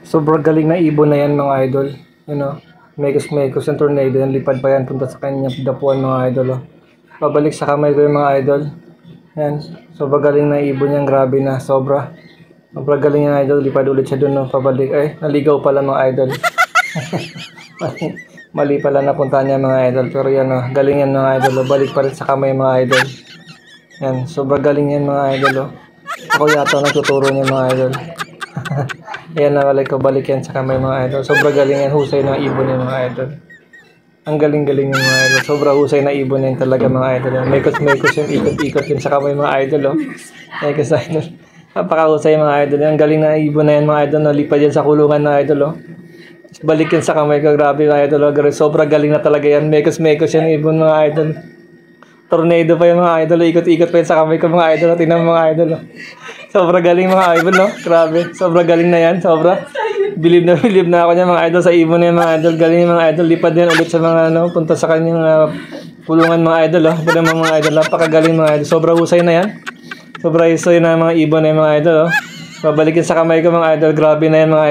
Sobrang galing na ibon na yan mga idol. You know, mekos-mekos yung tornado. Yan, lipad pa yan punta sa kanyang dapuan mga idol. Oh. Pabalik sa kamay ko yung mga idol. Yan, sobrang galing na ibon yan. Grabe na, sobra. Sobrang galing yung idol. Lipad ulit siya dun. No? Pabalik. Ay, naligaw pala mga idol. Mali pala napunta niya mga idol. Pero yan, oh, galing yan mga idol. Oh. Balik pa rin sa kamay mga idol. Yan, sobrang galing yan mga idol. Oh. Ako yata nagtuturo niya mga idol. Ayan na, balik yan sa kamay mga idol. Sobrang galing yan, husay ng ibon yan mga idol. Ang galing-galing yung mga idol. Sobrang husay na ibon yan talaga mga idol. Mekos-mekos yung ikot-ikot yun sa kamay mga idol. Oh. Mekos idol. Napakahusay mga idol. Ang galing na ibon na yan mga idol. Nalipad yan sa kulungan na idol. Oh. Balik yan sa kamay ko. Grabe mga idol. Oh. Sobrang galing na talaga yan. Mekos-mekos yan ibon mga idol. Tornado pa yung mga idol. Ikot-ikot pa yan sa kamay ko mga idol. Tingnan mga idol. Oh. Sobrang galing mga ibon, no? Grabe. Sobrang galing na yan. Sobra. Believe na ako niya mga idol sa ibon na yan mga idol. Galing yung mga idol. Lipad yan ulit sa mga ano. Punta sa kanyang pulungan mga idol. Oh. Ganun mga idol. Napakagaling mga idol. Sobrang husay na yan. Sobrang husay na mga ibon na yan mga idol. Oh. Babalikin sa kamay ko mga idol. Grabe na yan mga idol.